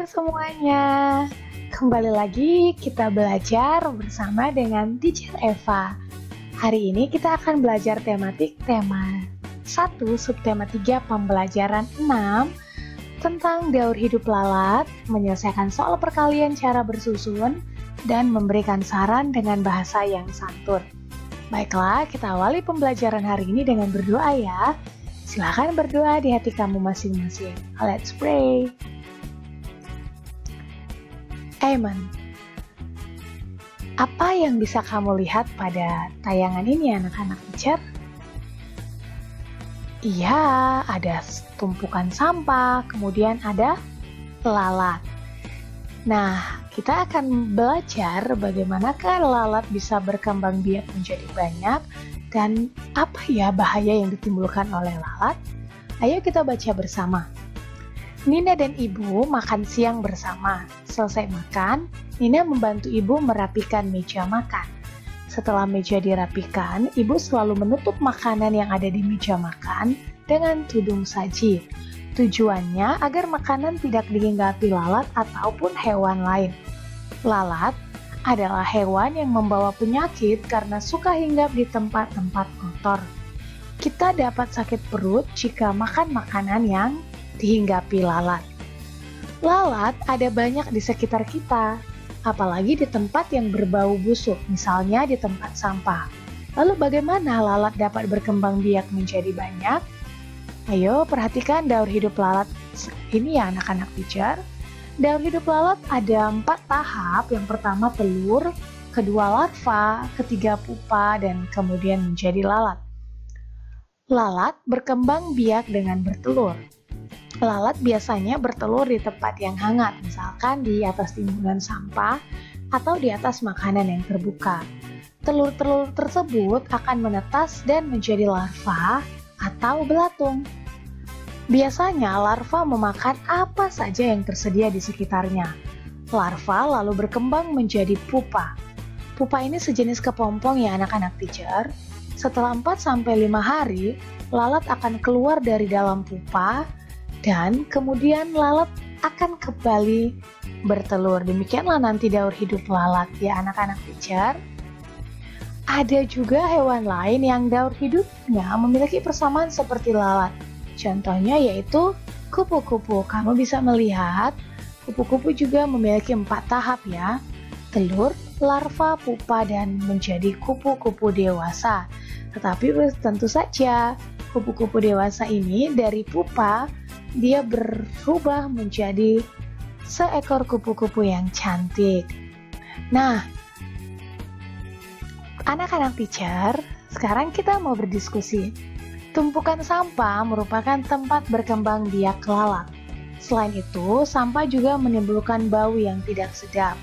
semuanya, kembali lagi kita belajar bersama dengan Teacher Eva. Hari ini kita akan belajar tematik tema 1 subtema 3 pembelajaran 6 tentang daur hidup lalat, menyelesaikan soal perkalian cara bersusun, dan memberikan saran dengan bahasa yang santun. Baiklah, kita awali pembelajaran hari ini dengan berdoa ya. Silakan berdoa di hati kamu masing-masing. Let's pray. Amen. Apa yang bisa kamu lihat pada tayangan ini anak-anak teacher? Iya, ada tumpukan sampah, kemudian ada lalat. Nah, kita akan belajar bagaimanakah lalat bisa berkembang biak menjadi banyak dan apa ya bahaya yang ditimbulkan oleh lalat. Ayo kita baca bersama. Nina dan ibu makan siang bersama. Selesai makan, Nina membantu ibu merapikan meja makan. Setelah meja dirapikan, ibu selalu menutup makanan yang ada di meja makan dengan tudung saji. Tujuannya agar makanan tidak dihinggapi lalat ataupun hewan lain. Lalat adalah hewan yang membawa penyakit karena suka hinggap di tempat-tempat kotor. Kita dapat sakit perut jika makan makanan yang dihinggapi lalat. Lalat ada banyak di sekitar kita, apalagi di tempat yang berbau busuk, misalnya di tempat sampah. Lalu bagaimana lalat dapat berkembang biak menjadi banyak? Ayo perhatikan daur hidup lalat ini ya anak-anak teacher. Daur hidup lalat ada 4 tahap. Yang pertama telur, kedua larva, ketiga pupa, dan kemudian menjadi lalat. Lalat berkembang biak dengan bertelur. Lalat biasanya bertelur di tempat yang hangat, misalkan di atas timbunan sampah atau di atas makanan yang terbuka. Telur-telur tersebut akan menetas dan menjadi larva atau belatung. Biasanya larva memakan apa saja yang tersedia di sekitarnya. Larva lalu berkembang menjadi pupa. Pupa ini sejenis kepompong ya anak-anak teacher. Setelah 4-5 hari, lalat akan keluar dari dalam pupa dan kemudian lalat akan kembali bertelur. Demikianlah nanti daur hidup lalat ya anak-anak teacher. Ada juga hewan lain yang daur hidupnya memiliki persamaan seperti lalat. Contohnya yaitu kupu-kupu. Kamu bisa melihat kupu-kupu juga memiliki 4 tahap ya. Telur, larva, pupa, dan menjadi kupu-kupu dewasa. Tetapi tentu saja kupu-kupu dewasa ini dari pupa dia berubah menjadi seekor kupu-kupu yang cantik. Nah, anak-anak teacher, sekarang kita mau berdiskusi. Tumpukan sampah merupakan tempat berkembang biak lalat. Selain itu, sampah juga menimbulkan bau yang tidak sedap.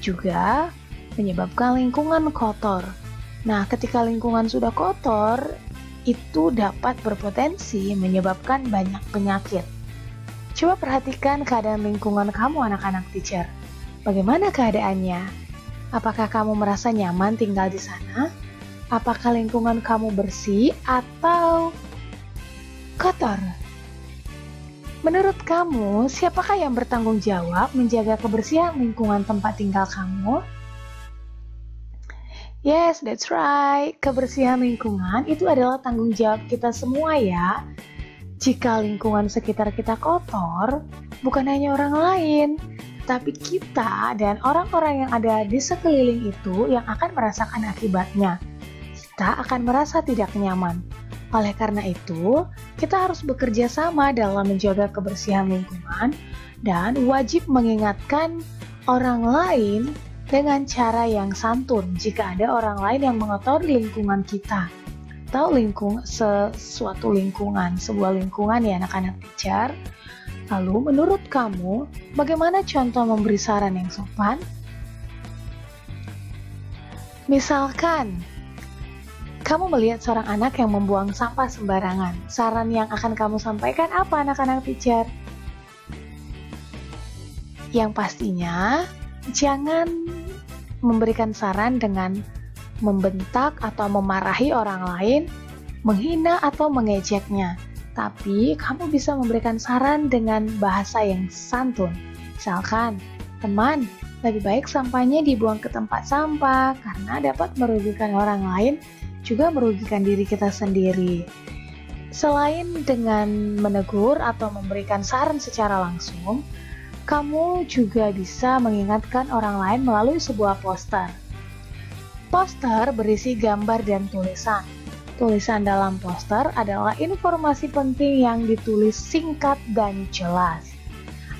Juga menyebabkan lingkungan kotor. Nah, ketika lingkungan sudah kotor, itu dapat berpotensi menyebabkan banyak penyakit. Coba perhatikan keadaan lingkungan kamu anak-anak teacher. Bagaimana keadaannya? Apakah kamu merasa nyaman tinggal di sana? Apakah lingkungan kamu bersih atau kotor? Menurut kamu, siapakah yang bertanggung jawab menjaga kebersihan lingkungan tempat tinggal kamu? Yes, that's right. Kebersihan lingkungan itu adalah tanggung jawab kita semua ya. Jika lingkungan sekitar kita kotor, bukan hanya orang lain, tapi kita dan orang-orang yang ada di sekeliling itu yang akan merasakan akibatnya. Kita akan merasa tidak nyaman. Oleh karena itu, kita harus bekerja sama dalam menjaga kebersihan lingkungan dan wajib mengingatkan orang lain dengan cara yang santun jika ada orang lain yang mengotori lingkungan kita atau sebuah lingkungan ya anak-anak teacher. Lalu menurut kamu, bagaimana contoh memberi saran yang sopan? Misalkan, kamu melihat seorang anak yang membuang sampah sembarangan. Saran yang akan kamu sampaikan apa anak-anak teacher? Yang pastinya, jangan memberikan saran dengan membentak atau memarahi orang lain, menghina atau mengejeknya. Tapi kamu bisa memberikan saran dengan bahasa yang santun. Misalkan, teman, lebih baik sampahnya dibuang ke tempat sampah karena dapat merugikan orang lain, juga merugikan diri kita sendiri. Selain dengan menegur atau memberikan saran secara langsung, kamu juga bisa mengingatkan orang lain melalui sebuah poster. Poster berisi gambar dan tulisan. Tulisan dalam poster adalah informasi penting yang ditulis singkat dan jelas.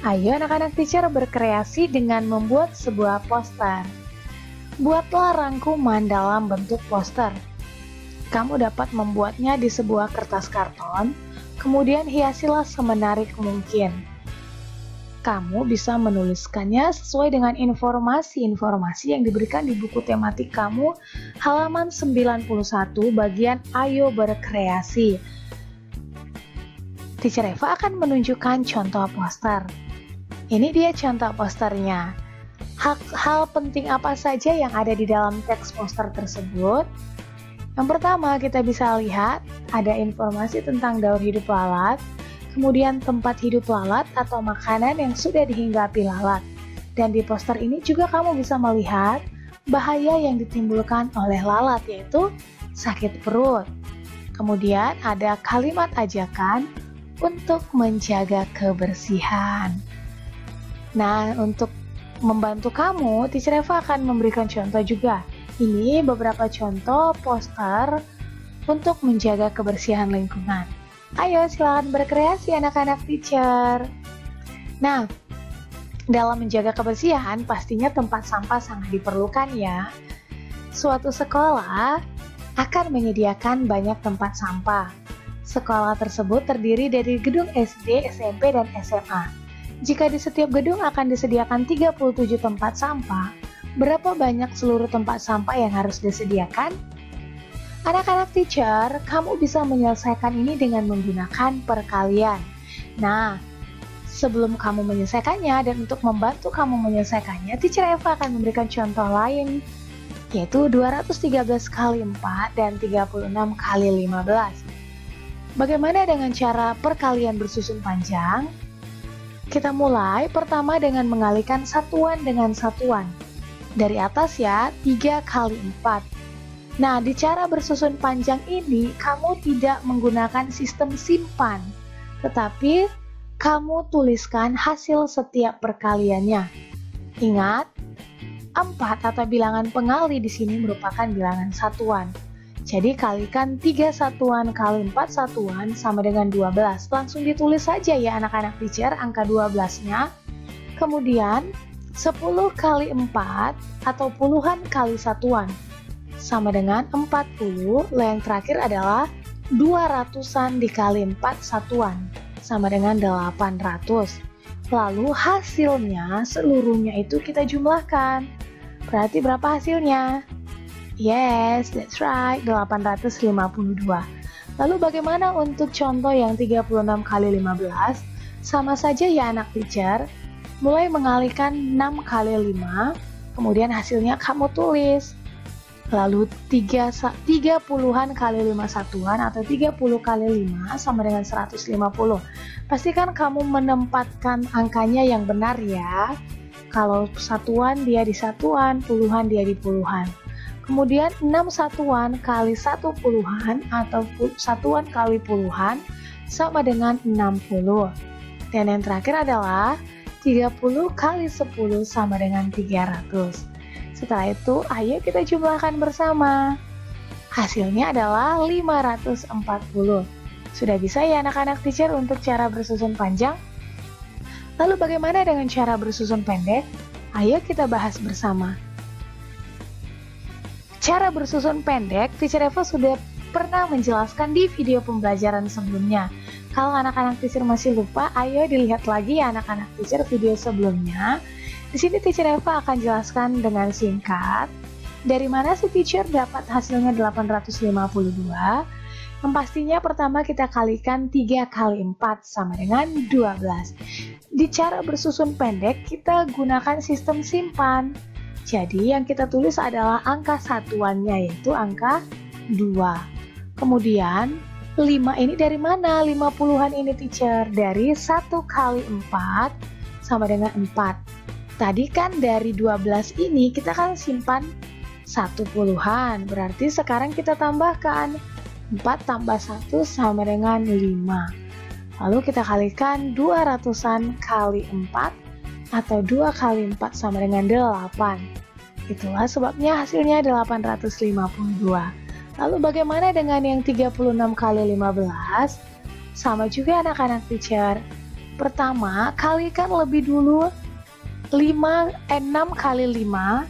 Ayo anak-anak teacher berkreasi dengan membuat sebuah poster. Buatlah rangkuman dalam bentuk poster. Kamu dapat membuatnya di sebuah kertas karton, kemudian hiasilah semenarik mungkin. Kamu bisa menuliskannya sesuai dengan informasi-informasi yang diberikan di buku tematik kamu, halaman 91 bagian Ayo Berkreasi. Teacher Eva akan menunjukkan contoh poster. Ini dia contoh posternya. Hal penting apa saja yang ada di dalam teks poster tersebut? Yang pertama, kita bisa lihat ada informasi tentang daur hidup lalat, kemudian tempat hidup lalat atau makanan yang sudah dihinggapi lalat. Dan di poster ini juga kamu bisa melihat bahaya yang ditimbulkan oleh lalat, yaitu sakit perut. Kemudian ada kalimat ajakan untuk menjaga kebersihan. Nah, untuk membantu kamu, Teacher Eva akan memberikan contoh juga. Ini beberapa contoh poster untuk menjaga kebersihan lingkungan. Ayo silakan berkreasi anak-anak teacher. Nah, dalam menjaga kebersihan pastinya tempat sampah sangat diperlukan ya. Suatu sekolah akan menyediakan banyak tempat sampah. Sekolah tersebut terdiri dari gedung SD, SMP, dan SMA. Jika di setiap gedung akan disediakan 37 tempat sampah, berapa banyak seluruh tempat sampah yang harus disediakan? Anak-anak teacher, kamu bisa menyelesaikan ini dengan menggunakan perkalian. Nah, sebelum kamu menyelesaikannya dan untuk membantu kamu menyelesaikannya, Teacher Eva akan memberikan contoh lain, yaitu 213 kali 4 dan 36 kali 15. Bagaimana dengan cara perkalian bersusun panjang? Kita mulai pertama dengan mengalihkan satuan dengan satuan. Dari atas ya, 3 kali 4. Nah, di cara bersusun panjang ini, kamu tidak menggunakan sistem simpan, tetapi kamu tuliskan hasil setiap perkaliannya. Ingat, 4 atau bilangan pengali di sini merupakan bilangan satuan. Jadi, kalikan 3 satuan kali 4 satuan sama dengan 12. Langsung ditulis saja ya anak-anak teacher angka 12-nya. Kemudian, 10 kali 4 atau puluhan kali satuan sama dengan 40, yang terakhir adalah 200-an dikali 4 satuan sama dengan 800. Lalu hasilnya seluruhnya itu kita jumlahkan. Berarti berapa hasilnya? Yes, that's right, 852. Lalu bagaimana untuk contoh yang 36 kali 15? Sama saja ya anak teacher. Mulai mengalihkan 6 kali 5, kemudian hasilnya kamu tulis. Lalu 30-an kali 5 satuan atau 30 kali 5 sama dengan 150. Pastikan kamu menempatkan angkanya yang benar ya. Kalau satuan dia di satuan, puluhan dia di puluhan. Kemudian 6 satuan kali 1 puluhan atau satuan kali puluhan sama dengan 60. Dan yang terakhir adalah 30 kali 10 sama dengan 300. Setelah itu, ayo kita jumlahkan bersama. Hasilnya adalah 540. Sudah bisa ya anak-anak teacher untuk cara bersusun panjang? Lalu bagaimana dengan cara bersusun pendek? Ayo kita bahas bersama. Cara bersusun pendek, Teacher Eva sudah pernah menjelaskan di video pembelajaran sebelumnya. Kalau anak-anak teacher masih lupa, ayo dilihat lagi ya anak-anak teacher video sebelumnya. Di sini Teacher Eva akan jelaskan dengan singkat. Dari mana sih teacher dapat hasilnya 852? Yang pastinya pertama kita kalikan 3 kali 4 sama dengan 12. Di cara bersusun pendek, kita gunakan sistem simpan. Jadi yang kita tulis adalah angka satuannya, yaitu angka 2. Kemudian 5 ini dari mana? 50-an ini teacher. Dari 1 kali 4 sama dengan 4. Tadi kan dari 12 ini kita kan simpan 1 puluhan, berarti sekarang kita tambahkan 4 tambah 1 sama dengan 5. Lalu kita kalikan 200-an kali 4 atau 2 kali 4 sama dengan 8. Itulah sebabnya hasilnya 852. Lalu bagaimana dengan yang 36 kali 15? Sama juga anak-anak teacher. Pertama, kalikan lebih dulu 6 kali 5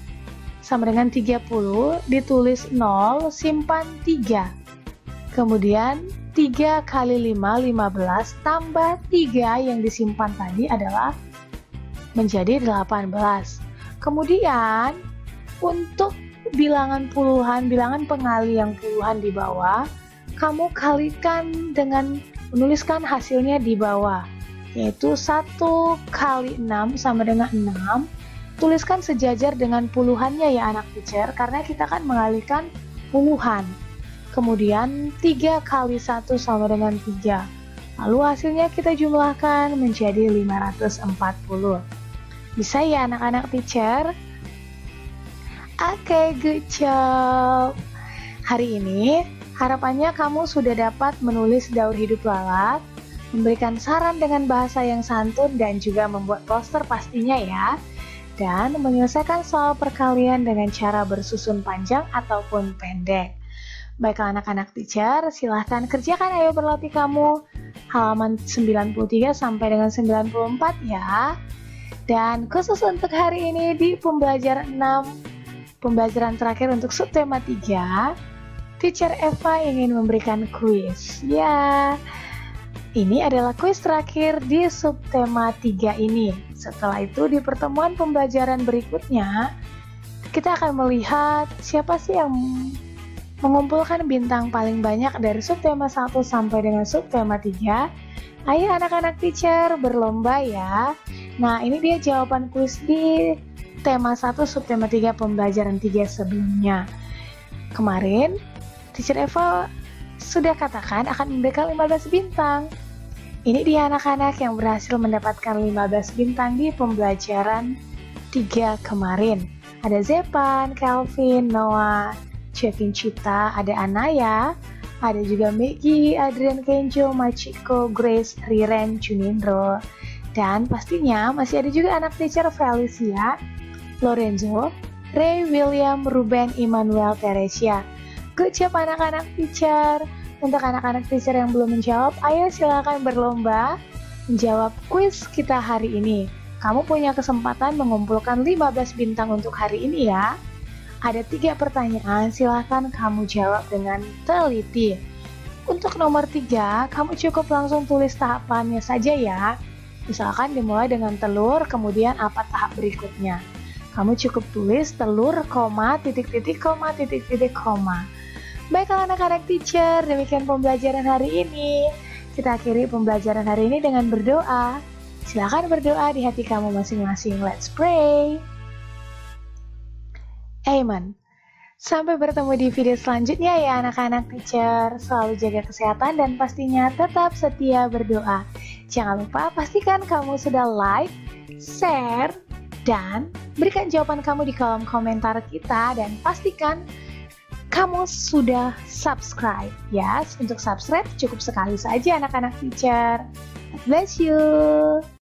sama dengan 30, ditulis 0, simpan 3. Kemudian 3 kali 5, 15, tambah 3 yang disimpan tadi adalah menjadi 18. Kemudian untuk bilangan puluhan, bilangan pengali yang puluhan di bawah, kamu kalikan dengan menuliskan hasilnya di bawah, yaitu 1 kali 6 sama dengan 6. Tuliskan sejajar dengan puluhannya ya anak teacher, karena kita kan mengalihkan puluhan. Kemudian 3 kali 1 sama dengan 3. Lalu hasilnya kita jumlahkan menjadi 540. Bisa ya anak-anak teacher? Oke, good job. Hari ini harapannya kamu sudah dapat menulis daur hidup lalat, memberikan saran dengan bahasa yang santun dan juga membuat poster pastinya ya. Dan menyelesaikan soal perkalian dengan cara bersusun panjang ataupun pendek. Baiklah anak-anak teacher, silahkan kerjakan ayo berlatih kamu halaman 93 sampai dengan 94 ya. Dan khusus untuk hari ini di pembelajaran 6, pembelajaran terakhir untuk subtema 3, Teacher Eva ingin memberikan kuis. Ya, ini adalah kuis terakhir di subtema 3 ini. Setelah itu di pertemuan pembelajaran berikutnya, kita akan melihat siapa sih yang mengumpulkan bintang paling banyak dari subtema 1 sampai dengan subtema 3. Ayo anak-anak teacher berlomba ya. Nah, ini dia jawaban kuis di tema 1 subtema 3 pembelajaran 3 sebelumnya. Kemarin, Teacher Eva sudah katakan akan memberikan 15 bintang. Ini dia anak-anak yang berhasil mendapatkan 15 bintang di pembelajaran 3 kemarin. Ada Zepan, Kelvin, Noah, Kevin Cipta, ada Anaya, ada juga Maggie, Adrian Kenjo, Machiko, Grace, Riren, Junindro, dan pastinya masih ada juga anak teacher Felicia, Lorenzo, Ray, William, Ruben, Immanuel, Teresia. Good job anak-anak teacher. Untuk anak-anak teacher yang belum menjawab, ayo silakan berlomba menjawab kuis kita hari ini. Kamu punya kesempatan mengumpulkan 15 bintang untuk hari ini ya. Ada 3 pertanyaan, silakan kamu jawab dengan teliti. Untuk nomor 3, kamu cukup langsung tulis tahapannya saja ya. Misalkan dimulai dengan telur, kemudian apa tahap berikutnya. Kamu cukup tulis telur, koma, titik-titik, koma, titik-titik, koma. Baiklah anak-anak teacher, demikian pembelajaran hari ini. Kita akhiri pembelajaran hari ini dengan berdoa. Silakan berdoa di hati kamu masing-masing. Let's pray. Amen. Sampai bertemu di video selanjutnya ya anak-anak teacher. Selalu jaga kesehatan dan pastinya tetap setia berdoa. Jangan lupa pastikan kamu sudah like, share, dan berikan jawaban kamu di kolom komentar kita. Dan pastikan kamu sudah subscribe ya. Untuk subscribe cukup sekali saja anak-anak teacher. God bless you.